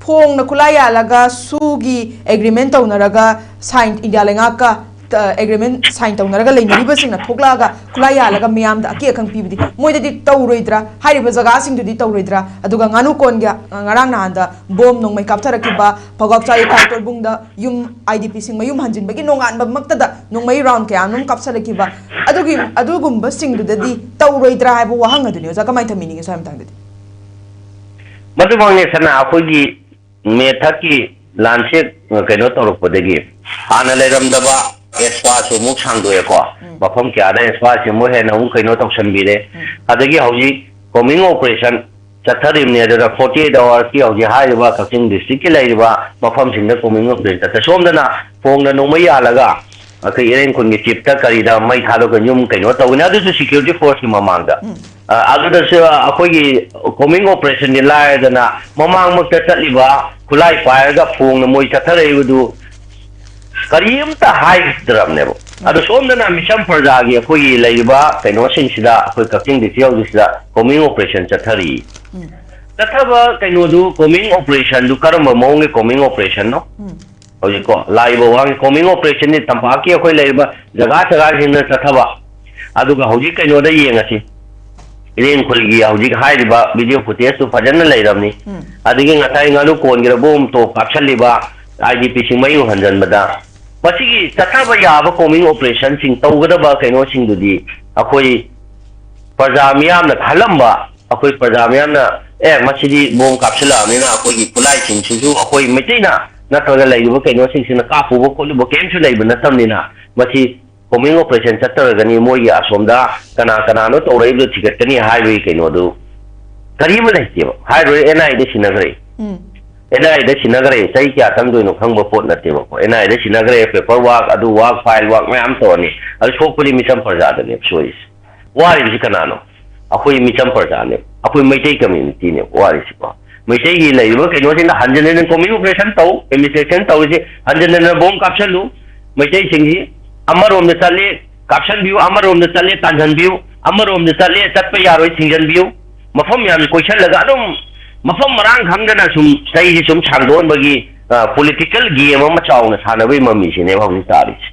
ꯐꯣꯡꯅ ꯈꯨꯠꯂꯥꯏ ꯌꯥꯜꯂꯒ ꯁꯨꯒꯤ ꯑꯦꯒ꯭ꯔꯤꯃꯦꯟ ꯇꯧꯅꯔꯒ ꯁꯥꯏꯟ ꯏꯟꯗꯤꯌꯥ ꯂꯩꯉꯥꯛꯀ ꯑꯦꯒ꯭ꯔꯤꯃꯦꯟ ꯁꯥꯏꯟ ꯇꯧꯅꯔꯒ ꯂꯩꯅꯔꯤꯕꯁꯤꯡꯅ ꯊꯣꯛꯂꯛꯑꯒ ꯈꯨꯠꯂꯥꯏ ꯌꯥꯜꯂꯒ ꯃꯤꯌꯥꯝꯗ ꯑꯀꯤ ꯑꯈꯪ ꯄꯤꯕꯗꯤ ꯃꯣꯏꯗꯗꯤ ꯇꯧꯔꯣꯏꯗ꯭ꯔꯥ ꯍꯥꯏꯔꯤꯕ ꯖꯒꯥꯁꯤꯡꯗꯨꯗꯤ ꯇꯧꯔꯣꯏꯗ꯭ꯔꯥ ꯑꯗꯨꯒ ꯉꯥꯅꯨ ꯀꯣꯟꯒ ꯉꯔꯥꯡ ꯅꯍꯥꯟꯗ ꯕꯣꯝ ꯅꯣꯡꯃꯩ ꯀꯥꯞꯊꯔꯛꯈꯤꯕ ꯐꯧꯒꯥꯎꯆꯥꯏ ꯀꯥꯏꯇꯣꯔꯕꯨꯡꯗ ꯌꯨꯝ IDPꯁꯤꯡ ꯃꯌꯨꯝ ꯍꯟꯖꯤꯟꯕꯒꯤ ꯅꯣꯡꯉꯥꯟꯕꯃꯛꯇꯗ ꯅꯣꯡꯃꯩ ꯔꯥꯎꯟ ꯀꯌꯥꯅꯣꯝ ꯀꯥꯞꯁꯜꯂꯛꯈꯤꯕ ꯑꯗꯨꯒꯨꯝꯕꯁꯤꯡꯗꯨꯗꯗꯤ ꯇꯧꯔꯣꯏꯗ꯭ꯔꯥ ꯍꯥꯏꯕ ꯋꯥꯍꯪ ꯑꯗꯨꯅꯤ ꯑꯣꯖꯥ ꯀꯃꯥꯏꯅ ꯊꯝꯕꯤꯅꯤꯡꯉꯤ ꯁ꯭ꯋꯥꯏ ꯃꯇꯥꯡꯗꯗꯤ ꯃꯗꯨꯃꯛꯅꯦ ꯁꯅꯥ ꯑꯩꯈꯣꯏꯒꯤ ꯃꯦꯊꯛꯀꯤ ꯂꯥꯟꯁꯦꯛ ꯀꯩꯅꯣ ꯇꯧꯔꯛꯄꯗꯒꯤ ꯍꯥꯟꯅ ꯂꯩꯔꯝꯗꯕ ꯑꯦꯁꯄꯥꯁꯨ ꯑꯃꯨꯛ ꯁꯥꯡꯗꯣꯛꯑꯦꯀꯣ ꯃꯐꯝ ꯀꯌꯥꯗ ꯑꯦꯁꯄꯥꯁꯤ ꯑꯃꯨꯛ ꯍꯦꯟꯅ ꯑꯃꯨꯛ ꯀꯩꯅꯣ ꯇꯧꯁꯟꯕꯤꯔꯦ ꯑꯗꯒꯤ ꯍꯧꯖꯤꯛ ꯀꯣꯃꯤꯡ ꯑꯣꯄꯔꯦꯁꯟ ꯆꯠꯊꯔꯤꯕꯅꯤ ꯑꯗꯨꯗ 48 ꯑꯋꯥꯔꯁꯀꯤ ꯍꯧꯖꯤꯛ ꯍꯥꯏꯔꯤꯕ ꯀꯛꯆꯤꯡ ꯗꯤꯁꯇ꯭ꯔꯤꯛꯀꯤ ꯂꯩꯔꯤꯕ ꯃꯐꯝꯁꯤꯡꯗ ꯀꯣꯃꯤꯡ ꯑꯣꯄꯔꯦꯁꯟ ꯆꯠꯊ ꯁꯣꯝꯗꯅ ꯐꯣꯡꯅ ꯅꯣꯡꯃꯩ ꯌꯥꯜꯂꯒ ꯑꯩꯈꯣꯏ ꯏꯔꯦꯡꯈꯨꯟꯒꯤ ꯆꯤꯞꯇ ꯀꯔꯤꯗ ꯃꯩ ꯊꯥꯗꯣꯛꯑꯒ ꯌꯨꯝ ꯀꯩꯅꯣ ꯇꯧꯒꯅꯤ ꯑꯗꯨꯁꯨ ꯁꯦꯀ꯭ꯌꯨꯔꯤꯇꯤ ꯐꯣꯔꯁꯀꯤ ꯃꯃꯥꯡꯗ ꯑꯗꯨꯗꯁꯨ ꯑꯩꯈꯣꯏꯒꯤ ꯀꯣꯃꯤꯡ ꯑꯣꯄꯔꯦꯁꯟꯗꯤ ꯂꯥꯏꯔꯗꯅ ꯃꯃꯥꯡꯃꯛꯇ ꯆꯠꯂꯤꯕ ꯈꯨꯠꯂꯥꯏ ꯄꯥꯏꯔꯒ ꯐꯣꯡꯅ ꯃꯣꯏ ꯆꯠꯊꯔꯛꯏꯕꯗꯨ ꯀꯔꯤꯝꯇ ꯍꯥꯏꯗ꯭ꯔꯕꯅꯦꯕ ꯑꯗꯣ ꯁꯣꯝꯗꯅ ꯃꯤꯆꯝ ꯄ꯭ꯔꯖꯥꯒꯤ ꯑꯩꯈꯣꯏꯒꯤ ꯂꯩꯔꯤꯕ ꯀꯩꯅꯣꯁꯤꯡꯁꯤꯗ ꯑꯩꯈꯣꯏ ꯀꯛꯆꯤꯡ ꯗꯤꯁꯇ꯭ꯔꯤꯛ ꯍꯧꯖꯤꯛꯁꯤꯗ ꯀꯣꯃꯤꯡ ꯑꯣꯄꯔꯦꯁꯟ ꯆꯠꯊꯔꯤ ꯆꯠꯊꯕ ꯀꯩꯅꯣꯗꯨ ꯀꯣꯃꯤꯡ ꯑꯣꯄꯔꯦꯁꯟꯗꯨ ꯀꯔꯝꯕ ꯃꯑꯣꯡꯒꯤ ꯀꯣꯃꯤꯡ ꯑꯣꯄꯔꯦꯁꯟꯅꯣ ꯍꯧꯖꯤꯛꯀꯣ ꯂꯥꯛꯏꯕ ꯋꯥꯡꯒꯤ ꯀꯣꯃꯤꯡ ꯑꯣꯄꯔꯦꯁꯟꯅꯤ ꯇꯝꯄꯥꯛꯀꯤ ꯑꯩꯈꯣꯏ ꯂꯩꯔꯤꯕ ꯖꯒꯥ ꯖꯒꯥꯁꯤꯡꯗ ꯆꯠꯊꯕ ꯑꯗꯨꯒ ꯍꯧꯖꯤꯛ ꯀꯩꯅꯣꯗ ꯌꯦꯡꯉꯁꯤ ꯏꯔꯦꯡꯈꯨꯜꯒꯤ ꯍꯧꯖꯤꯛ ꯍꯥꯏꯔꯤꯕ ꯚꯤꯗꯤꯑꯣ ꯐꯨꯇꯦꯖꯇꯨ ꯐꯖꯅ ꯂꯩꯔꯕꯅꯤ ꯑꯗꯒꯤ ꯉꯁꯥꯏ ꯉꯥꯅꯨ ꯀꯣꯟꯒꯤꯗ ꯕꯣꯝ ꯇꯣꯞ ꯀꯥꯞꯁꯜꯂꯤꯕ IDPꯁꯤꯡ ꯃꯌꯨꯝ ꯍꯟꯖꯟꯕꯗ ꯃꯁꯤꯒꯤ ꯆꯠꯊꯕ ꯌꯥꯕ ꯀꯣꯃꯤꯡ ꯑꯣꯄꯔꯦꯁꯟꯁꯤꯡ ꯇꯧꯒꯗꯕ ꯀꯩꯅꯣꯁꯤꯡꯗꯨꯗꯤ ꯑꯩꯈꯣꯏ ꯄ꯭ꯔꯖꯥ ꯃꯤꯌꯥꯝꯅ ꯈꯜꯂꯝꯕ ꯑꯩꯈꯣꯏ ꯄ꯭ꯔꯖꯥ ꯃꯤꯌꯥꯝꯅ ꯃꯁꯤꯗꯤ ꯕꯣꯝ ꯀꯥꯞꯁꯤꯜꯂꯛꯑꯕꯅꯤना ꯑꯩꯈꯣꯏꯒꯤ ꯈꯨꯠꯂꯥꯏꯁꯤꯡꯁꯤꯁꯨ ꯑꯩꯈꯣꯏ ꯃꯩꯇꯩꯅ ꯅꯠꯇ꯭ꯔꯒ ꯂꯩꯔꯤꯕ ꯀꯩꯅꯣꯁꯤꯡꯁꯤꯅ ꯀꯥꯞꯄꯨꯕ ꯈꯣꯠꯂꯨꯕ ꯀꯩꯝꯁꯨ ꯂꯩꯕ ꯅꯠꯇꯕꯅꯤꯅ ꯃꯁꯤ ꯀꯣꯃꯤꯡ ꯑꯣꯄꯔꯦꯁꯟ ꯆꯠꯇꯔꯒꯅꯤ ꯃꯣꯏꯒꯤ ꯑꯁꯣꯝꯗ ꯀꯅꯥꯅꯣ ꯇꯧꯔꯛꯏꯕꯗꯨ ꯊꯤꯒꯠꯀꯅꯤ ꯍꯥꯏꯕꯒꯤ ꯀꯩꯅꯣꯗꯨ ꯀꯔꯤꯃ ꯂꯩꯇꯦꯕ ꯍꯥꯏꯔꯣꯏ NIAꯗ ꯁꯤꯟꯅꯈ꯭ꯔꯦ NIAꯗ ꯁꯤꯟꯅꯈ꯭ꯔꯦ ꯆꯍꯤ ꯀꯌꯥ ꯆꯪꯗꯣꯏꯅꯣ ꯈꯪꯕ ꯄꯣꯠ ꯅꯠꯇꯦꯕꯀꯣ NIAꯗ ꯁꯤꯟꯅꯈ꯭ꯔꯦ ꯄꯦꯄꯔ ꯋꯥꯔꯛ ꯑꯗꯨ ꯋꯥꯔꯛ ꯐꯥꯏꯜ ꯋꯥꯔꯛ ꯃꯌꯥꯝ ꯇꯧꯔꯅꯤ ꯑꯗꯨ ꯁꯣꯛꯄꯗꯤ ꯃꯤꯆꯝ ꯄ꯭ꯔꯖꯥꯗꯅꯦꯕ ꯁꯣꯏꯔꯤꯁꯦ ꯋꯥꯔꯤꯕꯁꯤ ꯀꯅꯥꯅꯣ ꯑꯩꯈꯣꯏ ꯃꯤꯆꯝ ꯄ꯭ꯔꯖꯥꯅꯦꯕ ꯑꯩꯈꯣ ꯃꯩꯇꯩ ꯀꯝꯃ꯭ꯌꯨꯅꯤꯇꯤꯅꯦꯕ ꯋꯥꯔꯤꯁꯤꯀꯣ ꯃꯩꯇꯩꯒꯤ ꯂꯩꯔꯤꯕ ꯀꯩꯅꯣꯁꯤꯡꯗ ꯍꯟꯖꯤꯟ ꯀꯣꯃꯤꯡ ꯑꯣꯄꯔꯦꯁꯟ ꯇꯧ ꯑꯦꯗꯃꯤꯅꯤꯁꯇ꯭ꯔꯦꯁꯟ ꯇꯧꯔꯤꯁꯤ ꯍꯟꯖꯤꯟ ꯕꯣꯝ ꯀꯥꯞꯁꯜꯂꯨ ꯃꯩꯇꯩꯁꯤꯡꯁꯤ ꯑꯃꯔꯣꯝꯗ ꯆꯠꯂꯦ ꯀꯥꯞꯁꯟꯕꯤꯌꯨ ꯑꯃꯔꯣꯝꯗ ꯆꯠꯂꯦ ꯇꯥꯟꯖꯟꯕꯤꯌꯨ ꯑꯃꯔꯣꯝꯗ ꯆꯠꯂꯦ ꯆꯠꯄ ꯌꯥꯔꯣꯏ ꯊꯤꯡꯖꯟꯕꯤꯌꯨ ꯃꯐꯝ ꯌꯥꯝꯅ ꯀꯣꯏꯁꯜꯂꯒ ꯑꯗꯨꯝ ꯃꯐꯝ ꯃꯔꯥꯡ ꯈꯪꯗꯅ ꯁꯨꯝ ꯆꯩꯁꯤ ꯁꯨꯝ ꯁꯥꯡꯗꯣꯛꯍꯟꯕꯒꯤ ꯄꯣꯂꯤꯇꯤꯀꯦꯜ ꯒꯦꯝ ꯑꯃ ꯆꯥꯎꯅ ꯁꯥꯟꯅꯕꯒꯤ ꯃꯃꯤꯁꯤꯅꯦꯕ ꯍꯧꯖꯤꯛ ꯇꯥꯔꯤꯁꯦ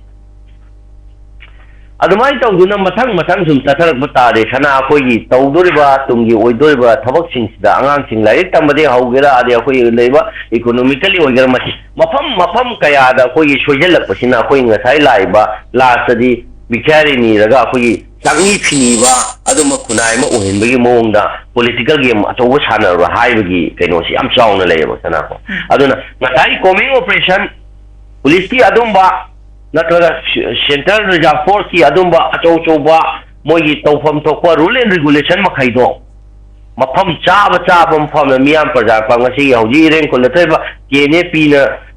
ꯑꯗꯨꯃꯥꯏꯅ ꯇꯧꯗꯨꯅ ꯃꯊꯪ ꯁꯨꯝ ꯆꯠꯊꯔꯛꯄ ꯇꯥꯔꯦ ꯁꯅꯥ ꯑꯩꯈꯣꯏꯒꯤ ꯇꯧꯗꯣꯔꯤꯕ ꯇꯨꯡꯒꯤ ꯑꯣꯏꯗꯣꯔꯤꯕ ꯊꯕꯛꯁꯤꯡꯁꯤꯗ ꯑꯉꯥꯡꯁꯤꯡ ꯂꯥꯏꯔꯤꯛ ꯇꯝꯕꯗꯒꯤ ꯍꯧꯒꯦꯔꯥ ꯑꯗꯩ ꯑꯩꯈꯣꯏ ꯂꯩꯕ ꯏꯀꯣꯅꯣꯃꯤꯀꯦꯜꯂꯤ ꯑꯣꯏꯒꯦꯔꯥ ꯃꯁꯤ ꯃꯐꯝ ꯀꯌꯥꯗ ꯑꯩꯈꯣꯏꯒꯤ ꯁꯣꯏꯖꯜꯂꯛꯄꯁꯤꯅ ꯑꯩꯈꯣꯏ ꯉꯁꯥꯏ ꯂꯥꯛꯏꯕ ꯂꯥꯁꯇꯗꯤ ꯕꯤꯈ꯭ꯌꯥꯔꯤ ꯅꯤꯔꯒ ꯑꯩꯈꯣꯏꯒꯤ ꯆꯥꯛꯅꯤ ꯐꯤꯅꯤꯕ ꯑꯗꯨꯝꯕ ꯈꯨꯟꯅꯥꯏ ꯑꯃ ꯑꯣꯏꯍꯟꯕꯒꯤ ꯃꯑꯣꯡꯗ ꯄꯣꯂꯤꯇꯤꯀꯦꯜ ꯒꯦꯝ ꯑꯆꯧꯕ ꯁꯥꯟꯅꯔꯕ ꯍꯥꯏꯕꯒꯤ ꯀꯩꯅꯣꯁꯤ ꯌꯥꯝ ꯆꯥꯎꯅ ꯂꯩꯌꯦꯕ ꯁꯅꯥꯀꯣ ꯑꯗꯨꯅ ꯉꯁꯥꯏ ꯀꯣꯃꯤꯡ ꯑꯣꯄꯔꯦꯁꯟ ꯄꯨꯂꯤꯁꯀꯤ ꯑꯗꯨꯝꯕ ꯅꯠꯇ꯭ꯔꯒ ꯁꯦꯟꯇ꯭ꯔꯦꯜ ꯔꯤꯖꯥꯔꯚ ꯐꯣꯔꯁꯀꯤ ꯑꯗꯨꯝꯕ ꯑꯆꯧꯕ ꯃꯣꯏꯒꯤ ꯇꯧꯐꯝ ꯊꯣꯛꯄ ꯔꯨꯜ ꯑꯦꯟ ꯔꯤꯒꯨꯂꯦꯁꯟ ꯃꯈꯩꯗꯣ ꯃꯐꯝ ꯆꯥꯕ ꯃꯐꯝꯗ ꯃꯤꯌꯥꯝ ꯄ꯭ꯔꯖꯥ ꯉꯁꯤꯒꯤ ꯍꯧꯖꯤꯛ ꯏꯔꯦꯡꯈꯨꯜꯗ ꯊꯣꯛꯏꯕ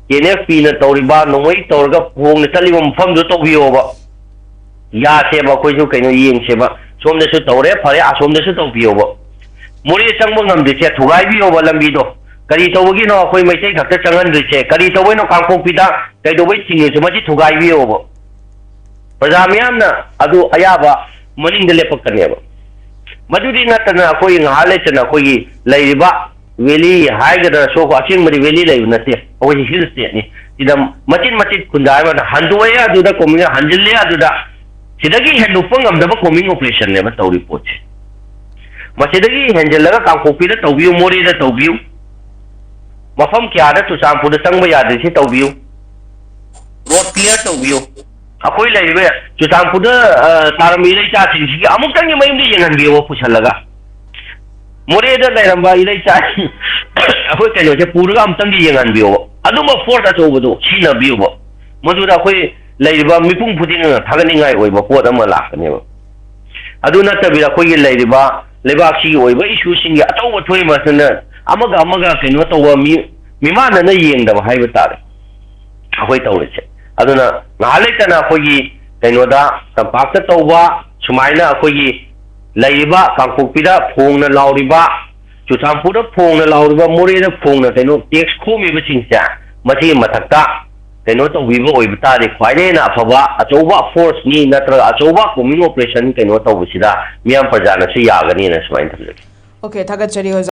KNFPꯅ ꯇꯧꯔꯤꯕ ꯅꯣꯡꯃꯩ ꯇꯧꯔꯒ ꯐꯣꯡꯅ ꯆꯠꯂꯤꯕ ꯃꯐꯝꯗꯨ ꯇꯧꯕꯤꯌꯣꯕ ꯌꯥꯁꯦꯕ ꯑꯩꯈꯣꯏꯁꯨ ꯀꯩꯅꯣ ꯌꯦꯡꯁꯦꯕ ꯁꯣꯝꯗꯁꯨ ꯇꯧꯔꯦ ꯐꯔꯦ ꯑꯁꯣꯝꯗꯁꯨ ꯇꯧꯕꯤꯌꯣꯕ ꯃꯣꯔꯦ ꯆꯪꯕ ꯉꯝꯗ꯭ꯔꯤꯁꯦ ꯊꯨꯒꯥꯏꯕꯤꯌꯣꯕ ꯂꯝꯕꯤꯗꯣ ꯀꯔꯤ ꯇꯧꯕꯒꯤꯅꯣ ꯑꯩꯈꯣꯏ ꯃꯩꯇꯩ ꯈꯛꯇ ꯆꯪꯍꯟꯗ꯭ꯔꯤꯁꯦ ꯀꯔꯤ ꯇꯧꯕꯩꯅꯣ ꯀꯥꯡꯄꯣꯛꯄꯤꯗ ꯀꯩꯗꯧꯕꯩ ꯊꯤꯡꯉꯤꯁꯦ ꯃꯁꯤ ꯊꯨꯒꯥꯏꯕꯤꯌꯣꯕ ꯄ꯭ꯔꯖꯥ ꯃꯤꯌꯥꯝꯅ ꯑꯗꯨ ꯑꯌꯥꯕ ꯃꯅꯤꯡꯗ ꯂꯦꯞꯄꯛꯀꯅꯦꯕ ꯃꯗꯨꯗꯤ ꯅꯠꯇꯅ ꯑꯩꯈꯣꯏ ꯉꯥꯏꯍꯥꯛ ꯂꯩꯇꯅ ꯑꯩꯈꯣꯏꯒꯤ ꯂꯩꯔꯤꯕ ꯚꯦꯂꯤ ꯍꯥꯏꯒꯗ꯭ꯔꯥ ꯁꯣꯛ ꯑꯁꯦꯡꯕꯗꯤ ꯚꯦꯂꯤ ꯂꯩꯕ ꯅꯠꯇꯦ ꯑꯩꯈꯣꯏꯁꯤ ꯍꯤꯜ ꯁ꯭ꯇꯦꯠꯅꯤ ꯁꯤꯗ ꯃꯆꯤꯠ ꯈꯨꯟꯗꯥꯏ ꯑꯃꯗ ꯍꯟꯗꯣꯛꯑꯦ ꯑꯗꯨꯗ ꯀꯣꯃꯤꯡ ꯍꯟꯖꯤꯜꯂꯦ ꯑꯗꯨꯗ ꯁꯤꯗꯒꯤ ꯍꯦꯟꯗꯣꯛꯄ ꯉꯝꯗꯕ ꯀꯣꯃꯤꯡ ꯑꯣꯄꯔꯦꯁꯟꯅꯦꯕ ꯇꯧꯔꯤ ꯄꯣꯠꯁꯦ ꯃꯁꯤꯗꯒꯤ ꯍꯦꯟꯖꯤꯜꯂꯒ ꯀꯥꯡꯄꯣꯛꯄꯤꯗ ꯇꯧꯕꯤꯌꯨ ꯃꯣꯔꯦꯗ ꯇꯧꯕꯤꯌꯨ ꯃꯐꯝ ꯀꯌꯥꯗ ꯆꯨꯔꯆꯥꯟꯄꯨꯔꯗ ꯆꯪꯕ ꯌꯥꯗ꯭ꯔꯤꯁꯤ ꯇꯧꯕꯤꯌꯨ ꯔꯣꯗ ꯀ꯭ꯂꯤꯌꯔ ꯇꯧꯕꯤꯌꯨ ꯑꯩꯈꯣꯏ ꯂꯩꯔꯤꯕ ꯆꯨꯔꯆꯥꯟꯄꯨꯔꯗ ꯇꯥꯔꯝꯕ ꯏꯔꯩꯆꯥꯁꯤꯡꯁꯤꯒꯤ ꯑꯃꯨꯛꯇꯪꯒꯤ ꯃꯌꯨꯝꯗ ꯌꯦꯡꯍꯟꯕꯤꯌꯣ ꯄꯨꯁꯜꯂꯒ ꯃꯣꯔꯦꯗ ꯂꯩꯔꯝꯕ ꯏꯔꯩꯆꯥ ꯑꯩꯈꯣꯏ ꯀꯩꯅꯣꯁꯦ ꯄꯨꯔꯒ ꯑꯃꯨꯛꯇꯪꯒꯤ ꯌꯦꯡꯍꯟꯕꯤꯌꯣꯕ ꯑꯗꯨꯝꯕ ꯐꯣꯔꯁ ꯑꯆꯧꯕꯗꯣ ꯁꯤꯖꯤꯟꯅꯕꯤꯌꯨꯕ ꯃꯗꯨꯗ ꯑꯩꯈꯣꯏ ꯂꯩꯔꯤꯕ ꯃꯤꯄꯨꯝ ꯈꯨꯗꯤꯡꯃꯛꯅ ꯊꯥꯒꯠꯅꯤꯡꯉꯥꯏ ꯑꯣꯏꯕ ꯄꯣꯠ ꯑꯃ ꯂꯥꯛꯀꯅꯦꯕ ꯑꯗꯨ ꯅꯠꯇꯕꯤꯗ ꯑꯩꯈꯣꯏꯒꯤ ꯂꯩꯔꯤꯕ ꯂꯩꯕꯥꯛꯁꯤꯒꯤ ꯑꯣꯏꯕ ꯏꯁꯨꯁꯤꯡꯒꯤ ꯑꯆꯧꯕ ꯊꯣꯛꯏꯕꯁꯤꯅ ꯑꯃꯒ ꯀꯩꯅꯣ ꯇꯧꯕ ꯃꯤꯃꯥꯟꯅꯅ ꯌꯦꯡꯗꯕ ꯍꯥꯏꯕ ꯇꯥꯔꯦ ꯑꯩꯈꯣꯏ ꯇꯧꯔꯤꯁꯦ ꯑꯗꯨꯅ ꯉꯥꯏꯍꯥꯛ ꯂꯩꯇꯅ ꯑꯩꯈꯣꯏꯒꯤ ꯀꯩꯅꯣꯗ ꯇꯝꯄꯥꯛꯇ ꯇꯧꯕ ꯁꯨꯃꯥꯏꯅ ꯑꯩꯈꯣꯏꯒꯤ ꯂꯩꯔꯤꯕ ꯀꯥꯡꯄꯣꯛꯄꯤꯗ ꯐꯣꯡꯅ ꯂꯥꯎꯔꯤꯕ ꯆꯨꯔꯆꯥꯟꯄꯨꯔꯗ ꯐꯣꯡꯅ ꯂꯥꯎꯔꯤꯕ ꯃꯣꯔꯦꯗ ꯐꯣꯡꯅ ꯀꯩꯅꯣ ꯇꯦꯛꯁ ꯈꯣꯝꯃꯤꯕꯁꯤꯡꯁꯦ ꯃꯁꯤꯒꯤ ꯃꯊꯛꯇ ꯀꯩꯅꯣ ꯇꯧꯕꯤꯕ ꯑꯣꯏꯕ ꯇꯥꯔꯗꯤ ꯈ꯭ꯋꯥꯏꯗꯒꯤ ꯍꯦꯟꯅ ꯑꯐꯕ ꯑꯆꯧꯕ ꯐꯣꯔꯁꯅꯤ ꯅꯠꯇ꯭ꯔꯒ ꯑꯆꯧꯕ ꯀꯣꯃꯤꯡ ꯑꯣꯄꯔꯦꯁꯟ ꯀꯩꯅꯣ ꯇꯧꯕꯁꯤꯗ ꯃꯤꯌꯥꯝ ꯄ꯭ꯔꯖꯥꯅꯁꯨ ꯌꯥꯒꯅꯤꯅ ꯁꯨꯃꯥꯏꯅ ꯊꯝꯖꯒꯦ ꯑꯣꯀꯦ ꯊꯥꯒꯠꯆꯔꯤ ꯑꯣꯖꯥ